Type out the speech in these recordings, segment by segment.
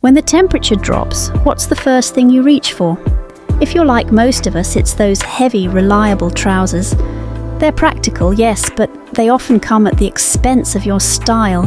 When the temperature drops, what's the first thing you reach for? If you're like most of us, it's those heavy, reliable trousers. They're practical, yes, but they often come at the expense of your style.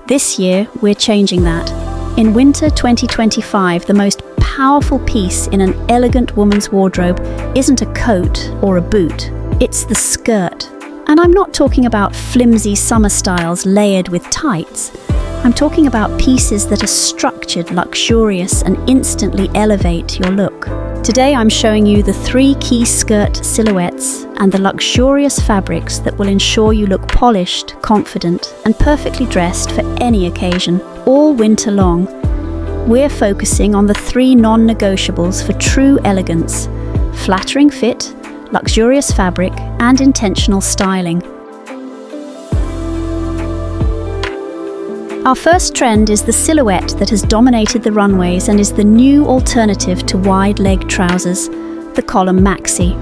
This year, we're changing that. In winter 2025, the most powerful piece in an elegant woman's wardrobe isn't a coat or a boot. It's the skirt. And I'm not talking about flimsy summer styles layered with tights. I'm talking about pieces that are structured, luxurious, and instantly elevate your look. Today I'm showing you the 3 key skirt silhouettes and the luxurious fabrics that will ensure you look polished, confident, and perfectly dressed for any occasion, all winter long. We're focusing on the 3 non-negotiables for true elegance: flattering fit, luxurious fabric, and intentional styling. Our first trend is the silhouette that has dominated the runways and is the new alternative to wide-leg trousers, the column maxi.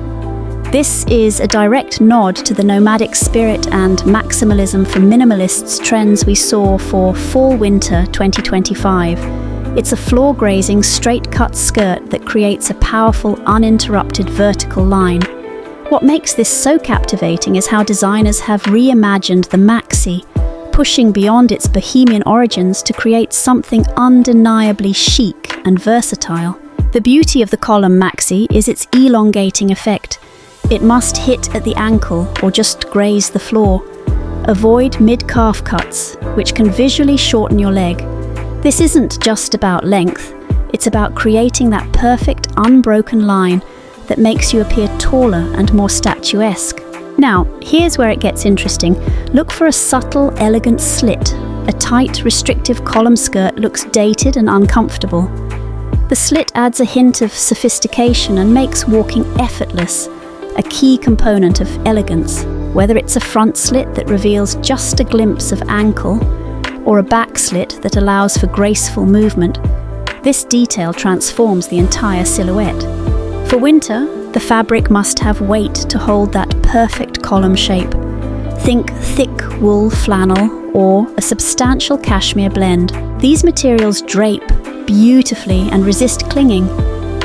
This is a direct nod to the nomadic spirit and maximalism from minimalists trends we saw for fall-winter 2025. It's a floor-grazing, straight-cut skirt that creates a powerful, uninterrupted vertical line. What makes this so captivating is how designers have reimagined the maxi, pushing beyond its bohemian origins to create something undeniably chic and versatile. The beauty of the column maxi is its elongating effect. It must hit at the ankle or just graze the floor. Avoid mid-calf cuts, which can visually shorten your leg. This isn't just about length, it's about creating that perfect, unbroken line that makes you appear taller and more statuesque. Now, here's where it gets interesting. Look for a subtle, elegant slit. A tight, restrictive column skirt looks dated and uncomfortable. The slit adds a hint of sophistication and makes walking effortless, a key component of elegance. Whether it's a front slit that reveals just a glimpse of ankle, or a back slit that allows for graceful movement, this detail transforms the entire silhouette. For winter, the fabric must have weight to hold that perfect column shape. Think thick wool flannel or a substantial cashmere blend. These materials drape beautifully and resist clinging.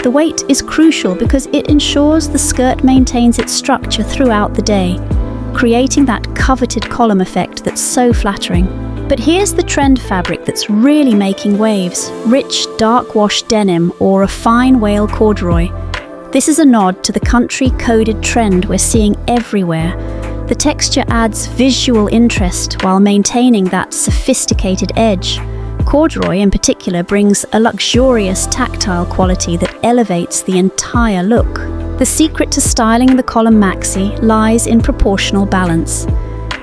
The weight is crucial because it ensures the skirt maintains its structure throughout the day, creating that coveted column effect that's so flattering. But here's the trend fabric that's really making waves: rich, dark wash denim or a fine whale corduroy. This is a nod to the country-coded trend we're seeing everywhere. The texture adds visual interest while maintaining that sophisticated edge. Corduroy in particular brings a luxurious tactile quality that elevates the entire look. The secret to styling the column maxi lies in proportional balance.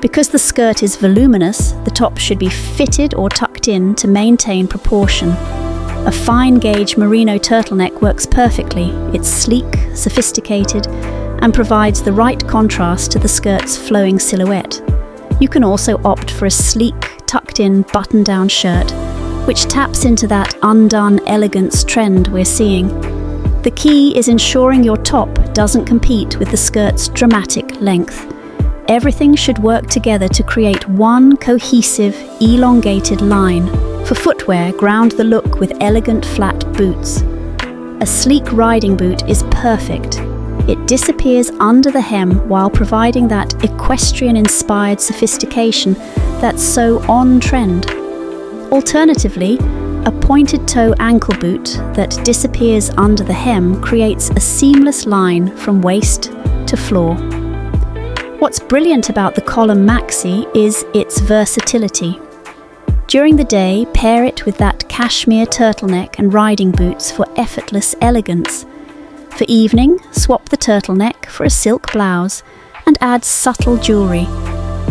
Because the skirt is voluminous, the top should be fitted or tucked in to maintain proportion. A fine-gauge merino turtleneck works perfectly. It's sleek, sophisticated, and provides the right contrast to the skirt's flowing silhouette. You can also opt for a sleek, tucked-in button-down shirt, which taps into that undone elegance trend we're seeing. The key is ensuring your top doesn't compete with the skirt's dramatic length. Everything should work together to create one cohesive, elongated line. For footwear, ground the look with elegant flat boots. A sleek riding boot is perfect. It disappears under the hem while providing that equestrian-inspired sophistication that's so on-trend. Alternatively, a pointed-toe ankle boot that disappears under the hem creates a seamless line from waist to floor. What's brilliant about the column maxi is its versatility. During the day, pair it with that cashmere turtleneck and riding boots for effortless elegance. For evening, swap the turtleneck for a silk blouse and add subtle jewelry.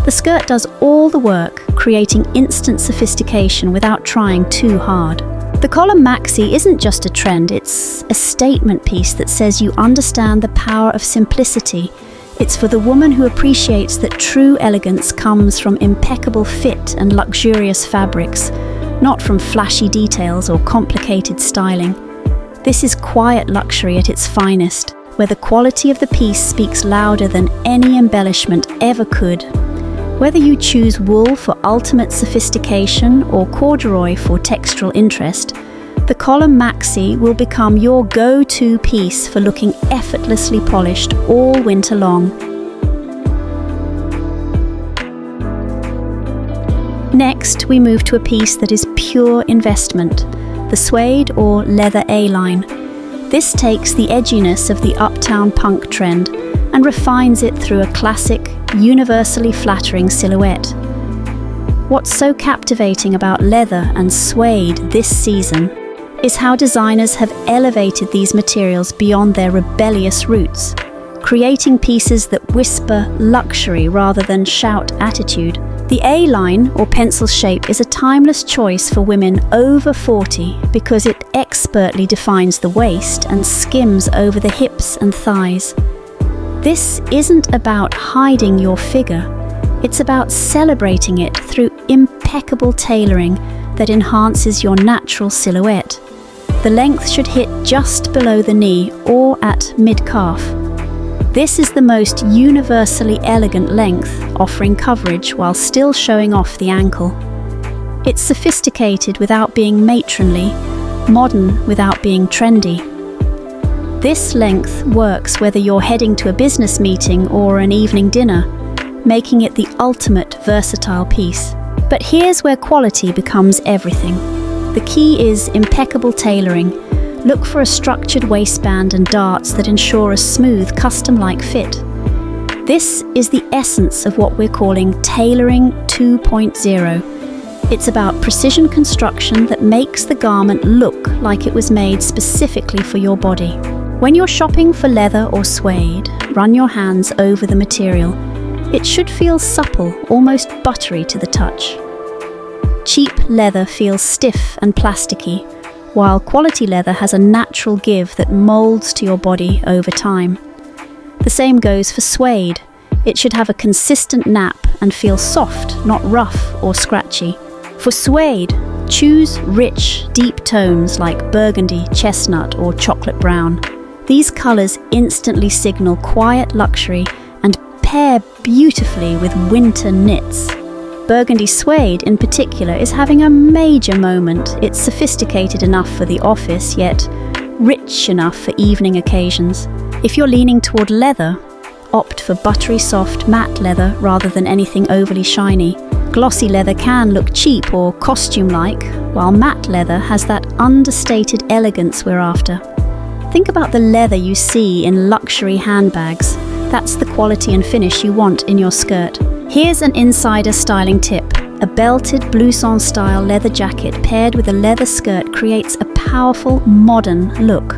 The skirt does all the work, creating instant sophistication without trying too hard. The column maxi isn't just a trend, it's a statement piece that says you understand the power of simplicity. It's for the woman who appreciates that true elegance comes from impeccable fit and luxurious fabrics, not from flashy details or complicated styling. This is quiet luxury at its finest, where the quality of the piece speaks louder than any embellishment ever could. Whether you choose wool for ultimate sophistication or corduroy for textural interest, The collar maxi will become your go-to piece for looking effortlessly polished all winter long. Next, we move to a piece that is pure investment, the suede or leather A-line. This takes the edginess of the uptown punk trend and refines it through a classic, universally flattering silhouette. What's so captivating about leather and suede this season is how designers have elevated these materials beyond their rebellious roots, creating pieces that whisper luxury rather than shout attitude. The A-line, or pencil shape, is a timeless choice for women over 40 because it expertly defines the waist and skims over the hips and thighs. This isn't about hiding your figure, it's about celebrating it through impeccable tailoring that enhances your natural silhouette. The length should hit just below the knee or at mid-calf. This is the most universally elegant length, offering coverage while still showing off the ankle. It's sophisticated without being matronly, modern without being trendy. This length works whether you're heading to a business meeting or an evening dinner, making it the ultimate versatile piece. But here's where quality becomes everything. The key is impeccable tailoring. Look for a structured waistband and darts that ensure a smooth, custom-like fit. This is the essence of what we're calling tailoring 2.0. It's about precision construction that makes the garment look like it was made specifically for your body. When you're shopping for leather or suede, run your hands over the material. It should feel supple, almost buttery to the touch. Cheap leather feels stiff and plasticky, while quality leather has a natural give that molds to your body over time. The same goes for suede. It should have a consistent nap and feel soft, not rough or scratchy. For suede, choose rich, deep tones like burgundy, chestnut, or chocolate brown. These colors instantly signal quiet luxury and pair beautifully with winter knits. Burgundy suede in particular is having a major moment. It's sophisticated enough for the office, yet rich enough for evening occasions. If you're leaning toward leather, opt for buttery soft matte leather rather than anything overly shiny. Glossy leather can look cheap or costume-like, while matte leather has that understated elegance we're after. Think about the leather you see in luxury handbags. That's the quality and finish you want in your skirt. Here's an insider styling tip. A belted blouson-style leather jacket paired with a leather skirt creates a powerful, modern look.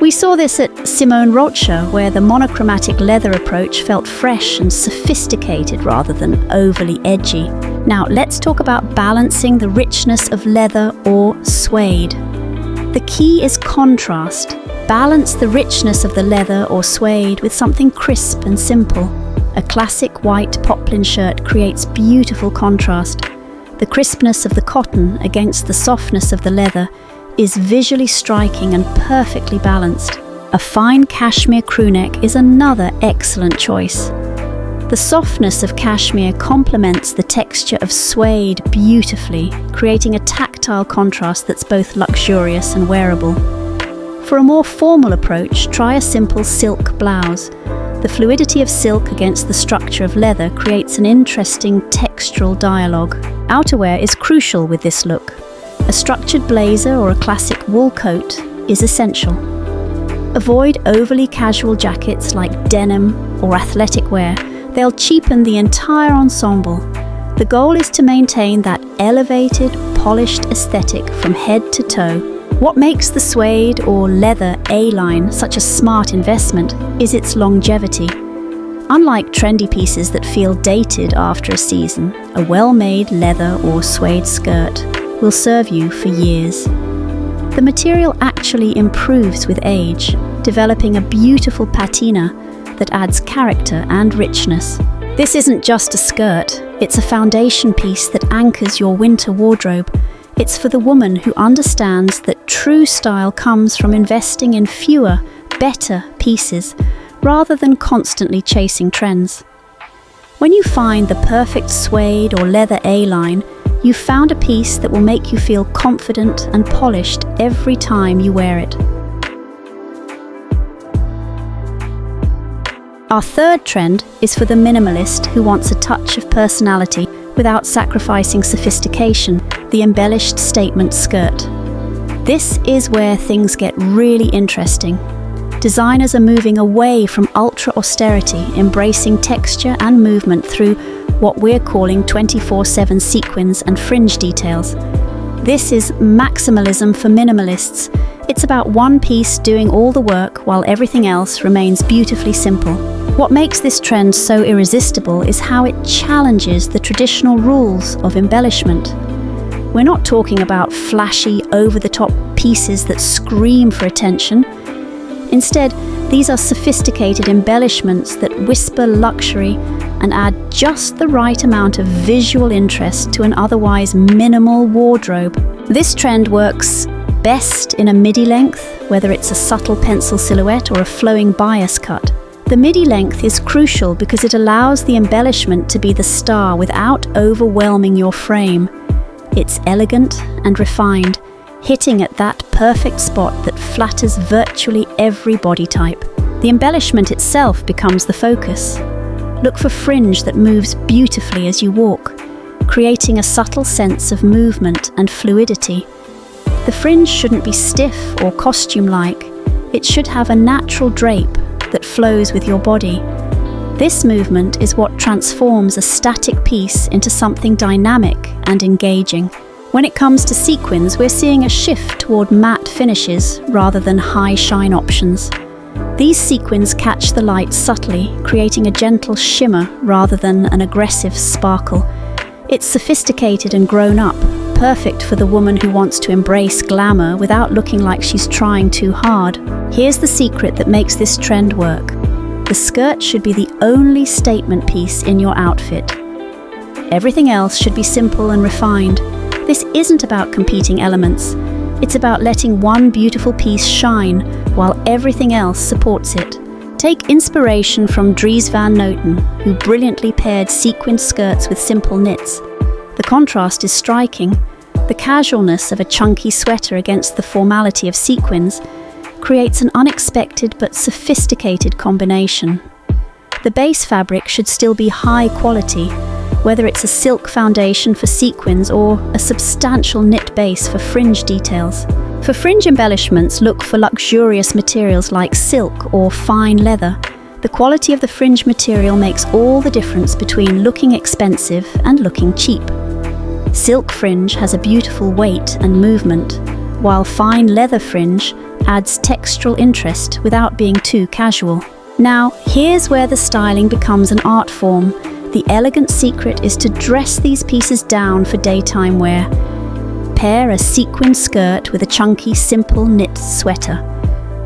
We saw this at Simone Rocha, where the monochromatic leather approach felt fresh and sophisticated rather than overly edgy. Now, let's talk about balancing the richness of leather or suede. The key is contrast. Balance the richness of the leather or suede with something crisp and simple. A classic white poplin shirt creates beautiful contrast. The crispness of the cotton against the softness of the leather is visually striking and perfectly balanced. A fine cashmere crewneck is another excellent choice. The softness of cashmere complements the texture of suede beautifully, creating a tactile contrast that's both luxurious and wearable. For a more formal approach, try a simple silk blouse. The fluidity of silk against the structure of leather creates an interesting textural dialogue. Outerwear is crucial with this look. A structured blazer or a classic wool coat is essential. Avoid overly casual jackets like denim or athletic wear. They'll cheapen the entire ensemble. The goal is to maintain that elevated, polished aesthetic from head to toe. What makes the suede or leather A-line such a smart investment is its longevity. Unlike trendy pieces that feel dated after a season, a well-made leather or suede skirt will serve you for years. The material actually improves with age, developing a beautiful patina that adds character and richness. This isn't just a skirt, it's a foundation piece that anchors your winter wardrobe. It's for the woman who understands that true style comes from investing in fewer, better pieces, rather than constantly chasing trends. When you find the perfect suede or leather A-line, You've found a piece that will make you feel confident and polished every time you wear it. Our third trend is for the minimalist who wants a touch of personality without sacrificing sophistication, the embellished statement skirt. This is where things get really interesting. Designers are moving away from ultra-austerity, embracing texture and movement through what we're calling 24/7 sequins and fringe details. This is maximalism for minimalists. It's about one piece doing all the work while everything else remains beautifully simple. What makes this trend so irresistible is how it challenges the traditional rules of embellishment. We're not talking about flashy, over-the-top pieces that scream for attention. Instead, these are sophisticated embellishments that whisper luxury and add just the right amount of visual interest to an otherwise minimal wardrobe. This trend works best in a midi length, whether it's a subtle pencil silhouette or a flowing bias cut. The midi length is crucial because it allows the embellishment to be the star without overwhelming your frame. It's elegant and refined, hitting at that perfect spot that flatters virtually every body type. The embellishment itself becomes the focus. Look for fringe that moves beautifully as you walk, creating a subtle sense of movement and fluidity. The fringe shouldn't be stiff or costume-like. It should have a natural drape that flows with your body. This movement is what transforms a static piece into something dynamic and engaging. When it comes to sequins, we're seeing a shift toward matte finishes rather than high shine options. These sequins catch the light subtly, creating a gentle shimmer rather than an aggressive sparkle. It's sophisticated and grown up, perfect for the woman who wants to embrace glamour without looking like she's trying too hard. Here's the secret that makes this trend work. The skirt should be the only statement piece in your outfit. Everything else should be simple and refined. This isn't about competing elements. It's about letting one beautiful piece shine while everything else supports it. Take inspiration from Dries Van Noten, who brilliantly paired sequined skirts with simple knits. The contrast is striking. The casualness of a chunky sweater against the formality of sequins creates an unexpected but sophisticated combination. The base fabric should still be high quality, whether it's a silk foundation for sequins or a substantial knit base for fringe details. For fringe embellishments, look for luxurious materials like silk or fine leather. The quality of the fringe material makes all the difference between looking expensive and looking cheap. Silk fringe has a beautiful weight and movement, while fine leather fringe adds textural interest without being too casual. Now, here's where the styling becomes an art form. The elegant secret is to dress these pieces down for daytime wear. Pair a sequined skirt with a chunky, simple knit sweater.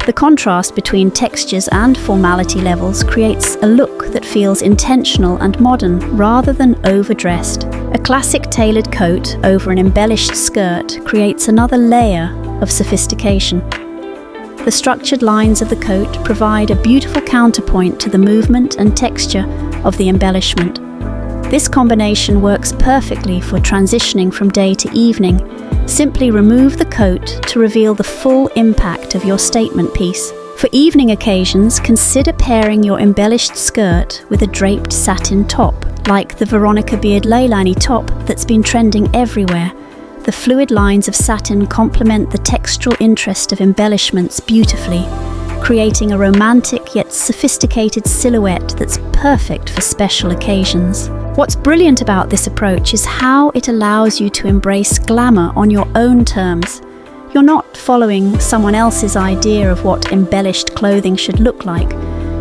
The contrast between textures and formality levels creates a look that feels intentional and modern rather than overdressed. A classic tailored coat over an embellished skirt creates another layer of sophistication. The structured lines of the coat provide a beautiful counterpoint to the movement and texture of the embellishment. This combination works perfectly for transitioning from day to evening. Simply remove the coat to reveal the full impact of your statement piece. For evening occasions, consider pairing your embellished skirt with a draped satin top, like the Veronica Beard Leilani top that's been trending everywhere. The fluid lines of satin complement the textural interest of embellishments beautifully, creating a romantic yet sophisticated silhouette that's perfect for special occasions. What's brilliant about this approach is how it allows you to embrace glamour on your own terms. You're not following someone else's idea of what embellished clothing should look like.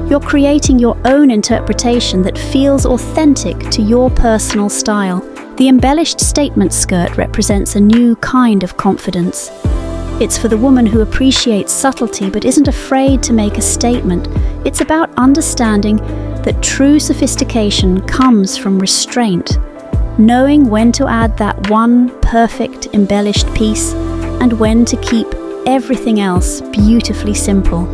You're creating your own interpretation that feels authentic to your personal style. The embellished statement skirt represents a new kind of confidence. It's for the woman who appreciates subtlety but isn't afraid to make a statement. It's about understanding that true sophistication comes from restraint, knowing when to add that one perfect embellished piece and when to keep everything else beautifully simple.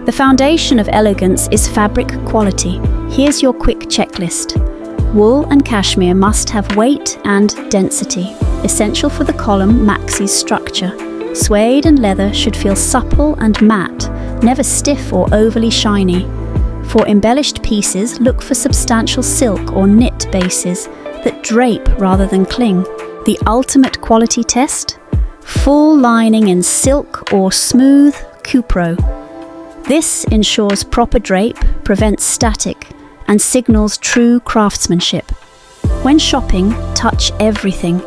The foundation of elegance is fabric quality. Here's your quick checklist. Wool and cashmere must have weight and density, essential for the column maxi's structure. Suede and leather should feel supple and matte, never stiff or overly shiny. For embellished pieces, look for substantial silk or knit bases that drape rather than cling. The ultimate quality test? Full lining in silk or smooth cupro. This ensures proper drape, prevents static, and signals true craftsmanship. When shopping, touch everything.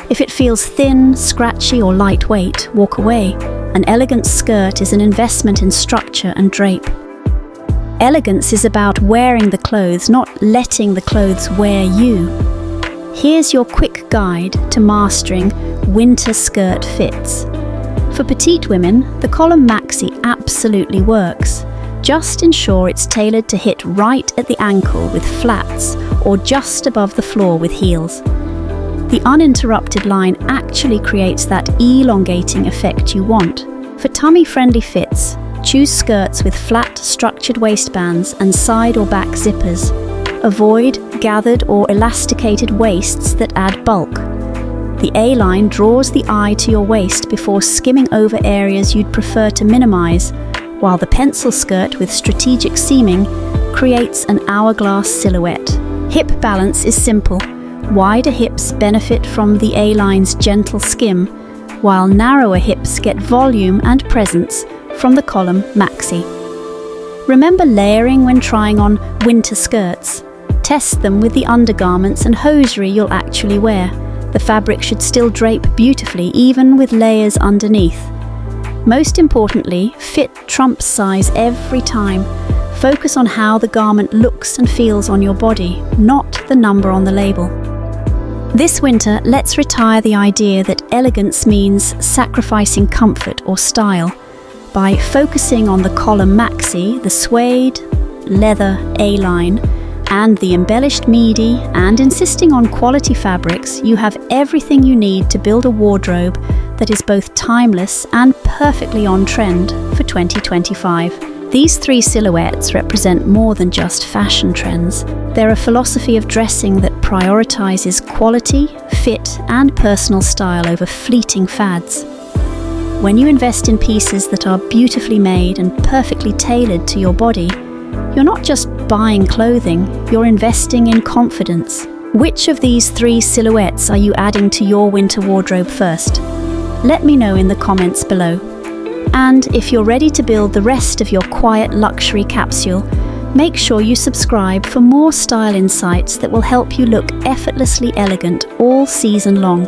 If it feels thin, scratchy, or lightweight, walk away. An elegant skirt is an investment in structure and drape. Elegance is about wearing the clothes, not letting the clothes wear you. Here's your quick guide to mastering winter skirt fits. For petite women, the column maxi absolutely works. Just ensure it's tailored to hit right at the ankle with flats or just above the floor with heels. The uninterrupted line actually creates that elongating effect you want. For tummy-friendly fits, choose skirts with flat, structured waistbands and side or back zippers. Avoid gathered or elasticated waists that add bulk. The A-line draws the eye to your waist before skimming over areas you'd prefer to minimize, while the pencil skirt with strategic seaming creates an hourglass silhouette. Hip balance is simple. Wider hips benefit from the A-line's gentle skim, while narrower hips get volume and presence from the column maxi. Remember layering when trying on winter skirts. Test them with the undergarments and hosiery you'll actually wear. The fabric should still drape beautifully even with layers underneath. Most importantly, fit trumps size every time. Focus on how the garment looks and feels on your body, not the number on the label. This winter, let's retire the idea that elegance means sacrificing comfort or style. By focusing on the column maxi, the suede, leather A-line, and the embellished midi, and insisting on quality fabrics, you have everything you need to build a wardrobe that is both timeless and perfectly on trend for 2025. These three silhouettes represent more than just fashion trends. They're a philosophy of dressing that prioritizes quality, fit, and personal style over fleeting fads. When you invest in pieces that are beautifully made and perfectly tailored to your body, you're not just buying clothing, you're investing in confidence. Which of these three silhouettes are you adding to your winter wardrobe first? Let me know in the comments below. And if you're ready to build the rest of your quiet luxury capsule, make sure you subscribe for more style insights that will help you look effortlessly elegant all season long.